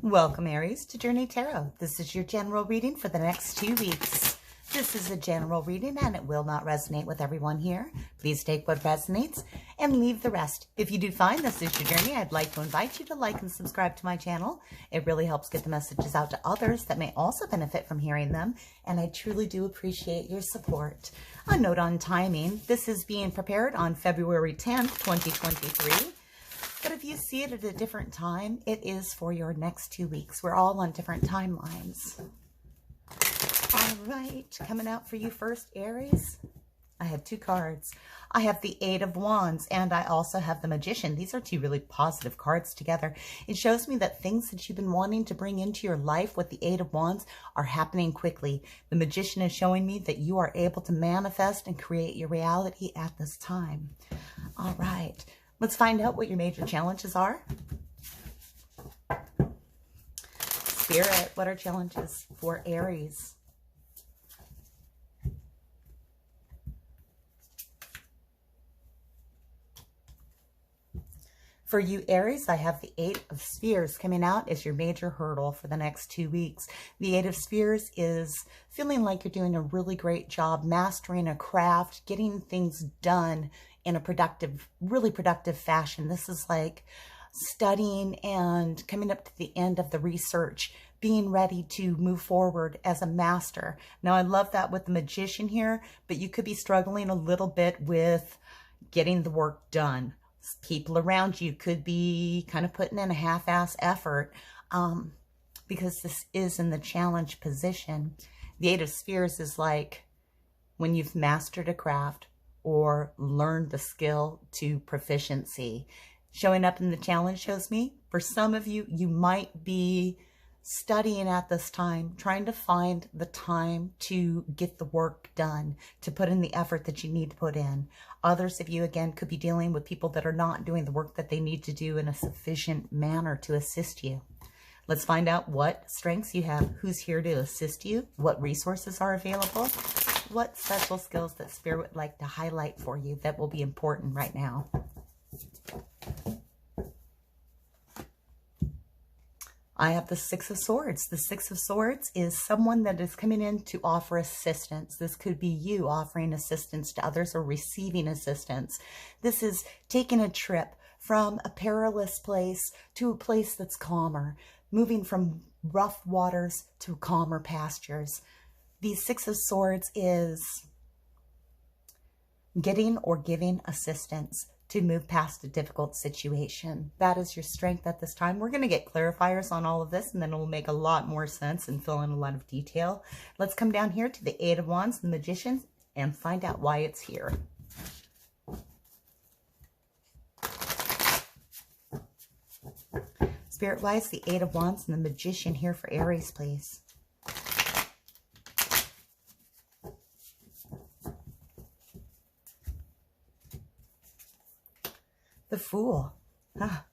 Welcome, Aries, to Journey Tarot. This is your general reading for the next 2 weeks. This is a general reading and it will not resonate with everyone here. Please take what resonates and leave the rest. If you do find this is your journey, I'd like to invite you to like and subscribe to my channel. It really helps get the messages out to others that may also benefit from hearing them, and I truly do appreciate your support. A note on timing. This is being prepared on February 10th, 2023. But if you see it at a different time, it is for your next 2 weeks. We're all on different timelines. All right, coming out for you first, Aries. I have 2 cards. I have the Eight of Wands and I also have the Magician. These are 2 really positive cards together. It shows me that things that you've been wanting to bring into your life with the Eight of Wands are happening quickly. The Magician is showing me that you are able to manifest and create your reality at this time. All right. Let's find out what your major challenges are. Spirit, what are challenges for Aries? For you, Aries, I have the Eight of Spheres coming out as your major hurdle for the next 2 weeks. The Eight of Spheres is feeling like you're doing a really great job mastering a craft, getting things done in a productive, really productive fashion. This is like studying and coming up to the end of the research, being ready to move forward as a master. Now, I love that with the Magician here, but you could be struggling a little bit with getting the work done. People around you could be kind of putting in a half-ass effort because this is in the challenge position. The Eight of Spheres is like when you've mastered a craft or learned the skill to proficiency. Showing up in the challenge shows me, for some of you, you might be studying at this time, trying to find the time to get the work done, to put in the effort that you need to put in. Others of you, again, could be dealing with people that are not doing the work that they need to do in a sufficient manner to assist you. Let's find out what strengths you have, who's here to assist you, what resources are available, what special skills that Spirit would like to highlight for you that will be important right now. I have the Six of Swords. The Six of Swords is someone that is coming in to offer assistance. This could be you offering assistance to others or receiving assistance. This is taking a trip from a perilous place to a place that's calmer, moving from rough waters to calmer pastures. The Six of Swords is getting or giving assistance to move past a difficult situation. That is your strength at this time. We're going to get clarifiers on all of this, and then it will make a lot more sense and fill in a lot of detail. Let's come down here to the Eight of Wands, the Magician, and find out why it's here. Spirit, why is the Eight of Wands and the Magician here for Aries, please? The Fool. Ah.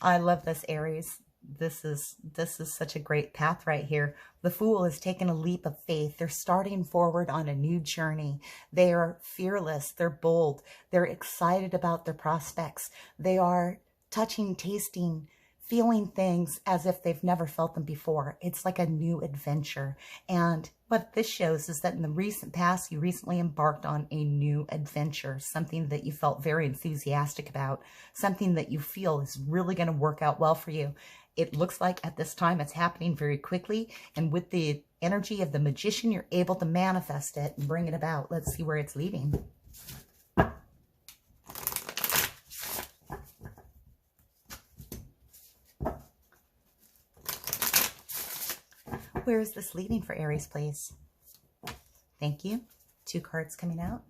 I love this, Aries. This is such a great path right here. The Fool is taking a leap of faith. They're starting forward on a new journey. They are fearless. They're bold. They're excited about their prospects. They are touching, tasting, feeling things as if they've never felt them before. It's like a new adventure. And what this shows is that in the recent past, you recently embarked on a new adventure, something that you felt very enthusiastic about, something that you feel is really going to work out well for you. It looks like at this time it's happening very quickly. And with the energy of the Magician, you're able to manifest it and bring it about. Let's see where it's leading. Where is this leading for Aries, please? Thank you. 2 cards coming out.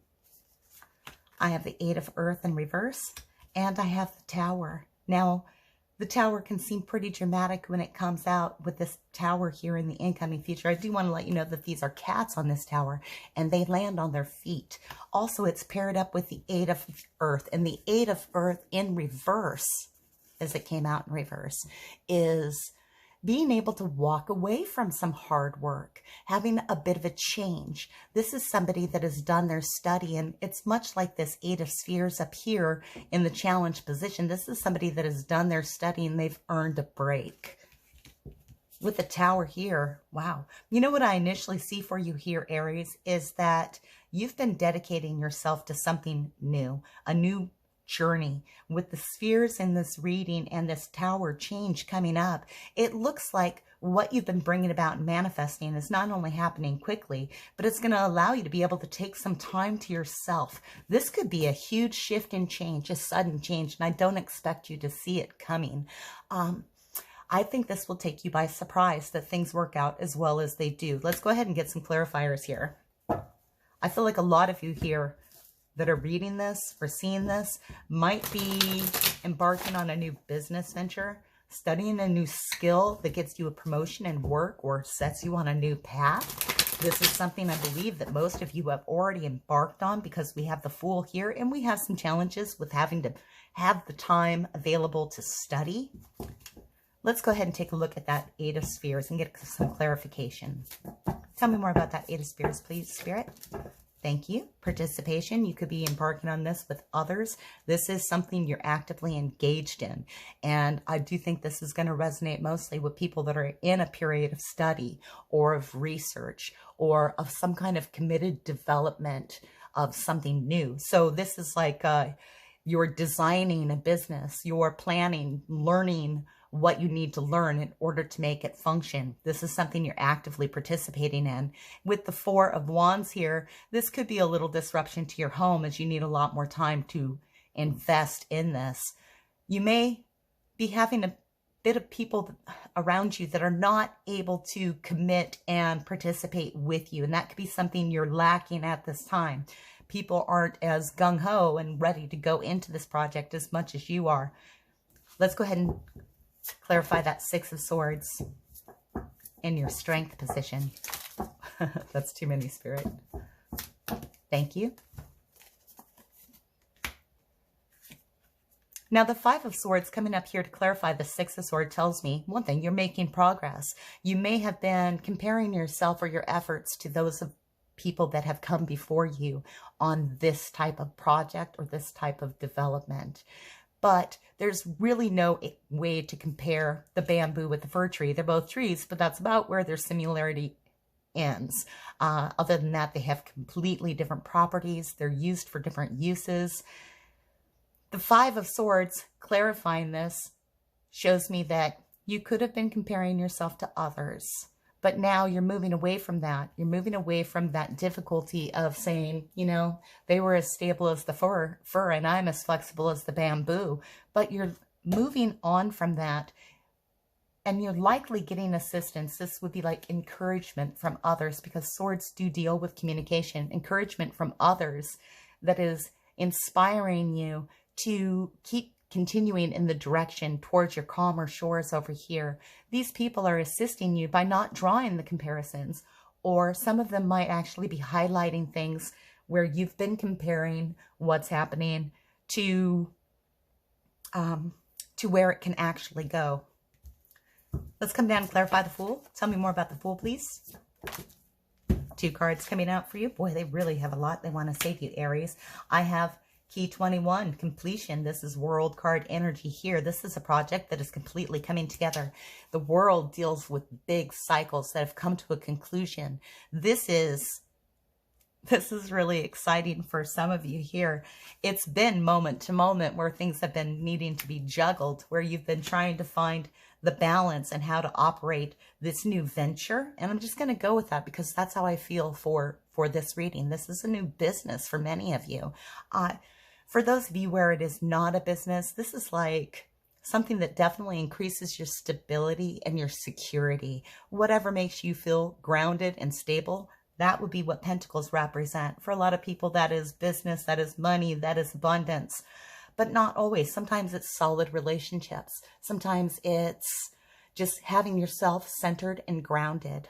I have the Eight of Earth in reverse, and I have the Tower. Now, the Tower can seem pretty dramatic when it comes out with this Tower here in the incoming future. I do want to let you know that these are cats on this Tower, and they land on their feet. Also, it's paired up with the Eight of Earth, and the Eight of Earth in reverse, as it came out in reverse, is being able to walk away from some hard work, having a bit of a change. This is somebody that has done their study, and it's much like this Eight of Spheres up here in the challenge position. This is somebody that has done their study and they've earned a break. With the Tower here, wow. You know what I initially see for you here, Aries, is that you've been dedicating yourself to something new, a new journey. With the spheres in this reading and this Tower change coming up, it looks like what you've been bringing about and manifesting is not only happening quickly, but it's going to allow you to be able to take some time to yourself. This could be a huge shift in change, a sudden change, and I don't expect you to see it coming. I think this will take you by surprise that things work out as well as they do. Let's go ahead and get some clarifiers here. I feel like a lot of you here that are reading this or seeing this might be embarking on a new business venture, studying a new skill that gets you a promotion in work or sets you on a new path. This is something I believe that most of you have already embarked on, because we have the Fool here and we have some challenges with having to have the time available to study. Let's go ahead and take a look at that Eight of Spheres and get some clarification. Tell me more about that Eight of Spheres, please, Spirit. Thank you. Participation. You could be embarking on this with others. This is something you're actively engaged in. And I do think this is going to resonate mostly with people that are in a period of study or of research or of some kind of committed development of something new. So this is like you're designing a business, you're planning, learning what you need to learn in order to make it function. This is something you're actively participating in. With the Four of Wands here, this could be a little disruption to your home as you need a lot more time to invest in this. You may be having a bit of people around you that are not able to commit and participate with you, and that could be something you're lacking at this time. People aren't as gung-ho and ready to go into this project as much as you are. Let's go ahead and clarify that Six of Swords in your strength position. That's too many, Spirit. Thank you. Now, the Five of Swords coming up here to clarify the Six of Swords tells me one thing: you're making progress. You may have been comparing yourself or your efforts to those of people that have come before you on this type of project or this type of development. But there's really no way to compare the bamboo with the fir tree. They're both trees, but that's about where their similarity ends. Other than that, they have completely different properties. They're used for different uses. The Five of Swords, clarifying this, shows me that you could have been comparing yourself to others. But now you're moving away from that. You're moving away from that difficulty of saying, you know, they were as stable as the fir and I'm as flexible as the bamboo. But you're moving on from that, and you're likely getting assistance. This would be like encouragement from others, because swords do deal with communication. Encouragement from others that is inspiring you to keep continuing in the direction towards your calmer shores over here. These people are assisting you by not drawing the comparisons, or some of them might actually be highlighting things where you've been comparing what's happening to where it can actually go. Let's come down and clarify the Fool. Tell me more about the Fool, please. Two cards coming out for you. Boy, they really have a lot they want to say to you, Aries. I have Key 21, completion. This is world card energy here. This is a project that is completely coming together. The world deals with big cycles that have come to a conclusion. This is really exciting for some of you here. It's been moment to moment where things have been needing to be juggled, where you've been trying to find the balance and how to operate this new venture. And I'm just going to go with that because that's how I feel for this reading. This is a new business for many of you. For those of you where it is not a business, this is like something that definitely increases your stability and your security. Whatever makes you feel grounded and stable, that would be what Pentacles represent. For a lot of people, that is business, that is money, that is abundance. But not always. Sometimes it's solid relationships. Sometimes it's just having yourself centered and grounded.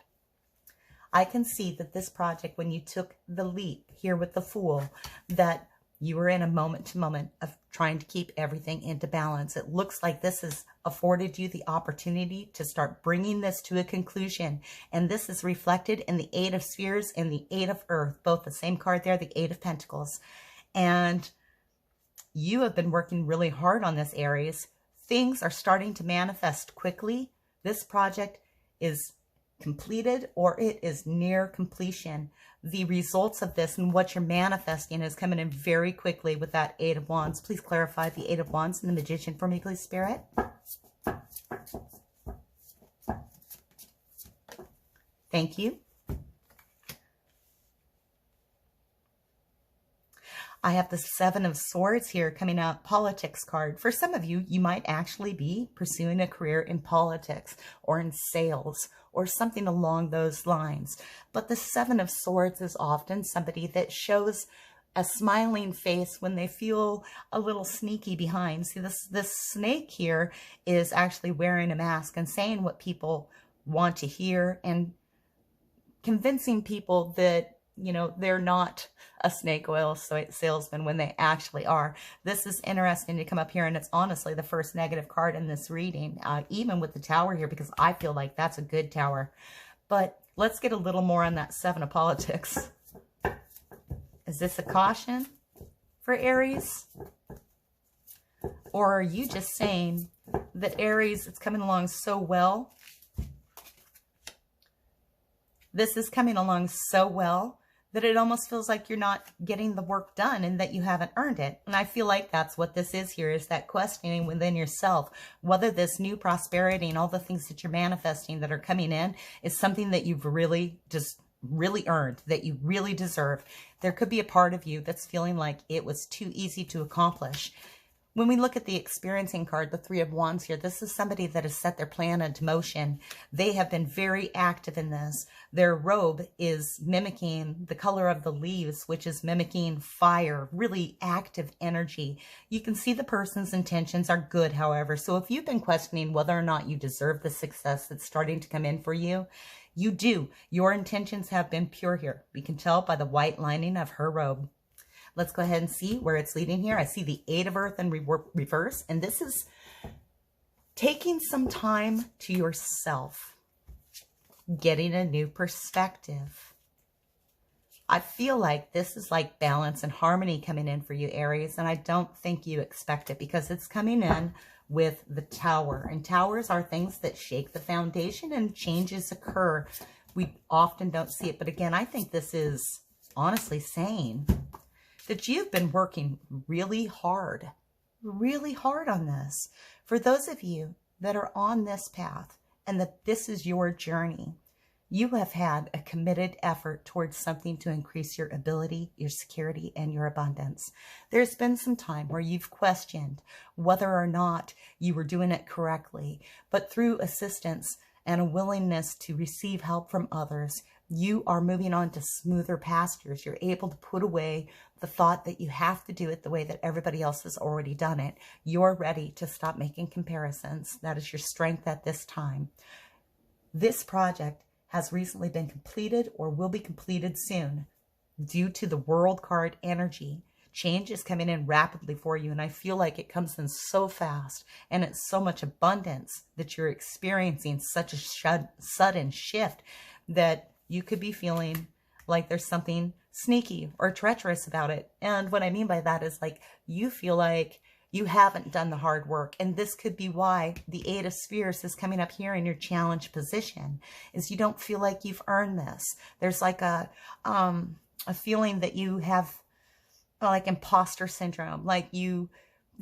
I can see that this project, when you took the leap here with the Fool, that You are in a moment-to-moment of trying to keep everything into balance. It looks like this has afforded you the opportunity to start bringing this to a conclusion. And this is reflected in the Eight of Spheres and the Eight of Earth, both the same card there, the Eight of Pentacles. And you have been working really hard on this, Aries. Things are starting to manifest quickly. This project is completed or it is near completion. The results of this and what you're manifesting is coming in very quickly with that Eight of Wands. Please clarify the Eight of Wands and the Magician for me, please, Spirit. Thank you. I have the Seven of Swords here coming out, politics card. For some of you, you might actually be pursuing a career in politics or in sales or something along those lines. But the Seven of Swords is often somebody that shows a smiling face when they feel a little sneaky behind. See, this snake here is actually wearing a mask and saying what people want to hear and convincing people that, you know, they're not a snake oil salesman when they actually are. This is interesting to come up here, and it's honestly the first negative card in this reading, even with the Tower here, because I feel like that's a good Tower. But let's get a little more on that Seven of Politics. Is this a caution for Aries? Or are you just saying that Aries, it's coming along so well? This is coming along so well that it almost feels like you're not getting the work done and that you haven't earned it. And I feel like that's what this is here, is that questioning within yourself, whether this new prosperity and all the things that you're manifesting that are coming in is something that you've really earned, that you really deserve. There could be a part of you that's feeling like it was too easy to accomplish. When we look at the experiencing card, the Three of Wands here, this is somebody that has set their plan into motion. They have been very active in this. Their robe is mimicking the color of the leaves, which is mimicking fire, really active energy. You can see the person's intentions are good, however. So if you've been questioning whether or not you deserve the success that's starting to come in for you, you do. Your intentions have been pure here. We can tell by the white lining of her robe. Let's go ahead and see where it's leading here. I see the Eight of Earth in reverse, and this is taking some time to yourself, getting a new perspective. I feel like this is like balance and harmony coming in for you, Aries, and I don't think you expect it because it's coming in with the Tower. And towers are things that shake the foundation and changes occur. We often don't see it, but again, I think this is honestly saying that you've been working really hard on this. For those of you that are on this path and that this is your journey, you have had a committed effort towards something to increase your ability, your security, and your abundance. There's been some time where you've questioned whether or not you were doing it correctly, but through assistance and a willingness to receive help from others, you are moving on to smoother pastures. You're able to put away the thought that you have to do it the way that everybody else has already done it. You're ready to stop making comparisons. That is your strength at this time. This project has recently been completed or will be completed soon due to the World card energy. Change is coming in rapidly for you, and I feel like it comes in so fast, and it's so much abundance that you're experiencing such a sudden shift that you could be feeling like there's something sneaky or treacherous about it. And what I mean by that is like you feel like you haven't done the hard work. And this could be why the Eight of Spheres is coming up here in your challenge position, is you don't feel like you've earned this. There's like a feeling that you have like imposter syndrome, like you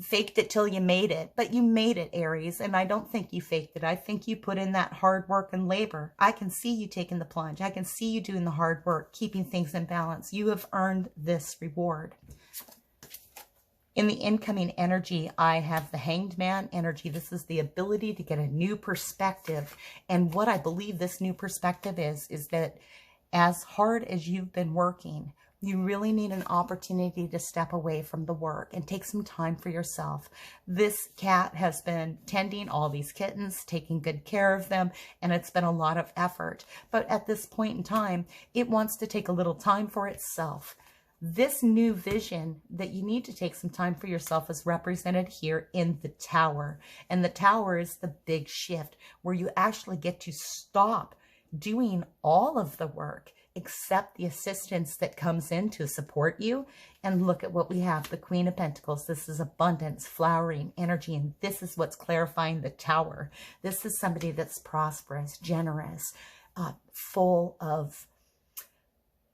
faked it till you made it, but you made it, Aries. And I don't think you faked it. I think you put in that hard work and labor. I can see you taking the plunge. I can see you doing the hard work, keeping things in balance. You have earned this reward. In the incoming energy, I have the Hanged Man energy. This is the ability to get a new perspective. And what I believe this new perspective is that as hard as you've been working, you really need an opportunity to step away from the work and take some time for yourself. This cat has been tending all these kittens, taking good care of them, and it's been a lot of effort. But at this point in time, it wants to take a little time for itself. This new vision that you need to take some time for yourself is represented here in the Tower. And the Tower is the big shift where you actually get to stop doing all of the work, accept the assistance that comes in to support you. And look at what we have, the Queen of Pentacles. This is abundance, flowering energy, and this is what's clarifying the Tower. This is somebody that's prosperous, generous, full of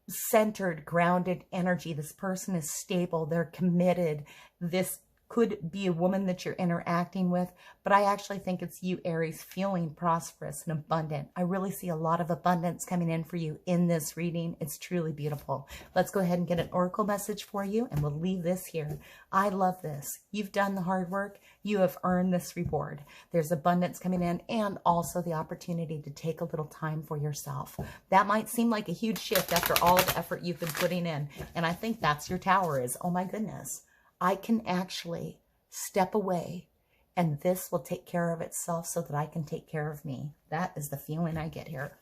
centered, grounded energy. This person is stable. They're committed. This could be a woman that you're interacting with, but I actually think it's you, Aries, feeling prosperous and abundant. I really see a lot of abundance coming in for you in this reading. It's truly beautiful. Let's go ahead and get an oracle message for you, and we'll leave this here. I love this. You've done the hard work. You have earned this reward. There's abundance coming in, and also the opportunity to take a little time for yourself. That might seem like a huge shift after all the effort you've been putting in, and I think that's your Tower is, oh my goodness, I can actually step away and this will take care of itself so that I can take care of me. That is the feeling I get here.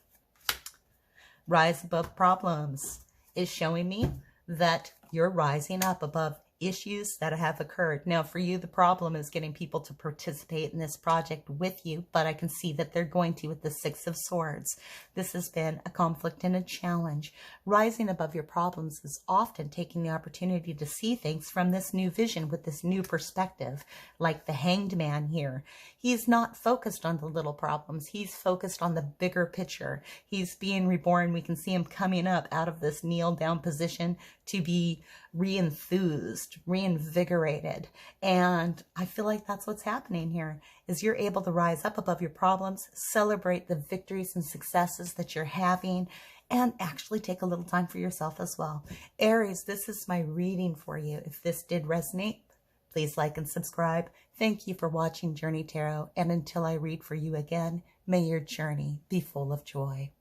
Rise above problems is showing me that you're rising up above issues that have occurred. Now, for you, the problem is getting people to participate in this project with you, but I can see that they're going to with the Six of Swords. This has been a conflict and a challenge. Rising above your problems is often taking the opportunity to see things from this new vision with this new perspective, like the Hanged Man here. He's not focused on the little problems. He's focused on the bigger picture. He's being reborn. We can see him coming up out of this kneel down position to be re-enthused, reinvigorated. And I feel like that's what's happening here, is you're able to rise up above your problems, celebrate the victories and successes that you're having, and actually take a little time for yourself as well. Aries, this is my reading for you. If this did resonate, please like and subscribe. Thank you for watching Journey Tarot. And until I read for you again, may your journey be full of joy.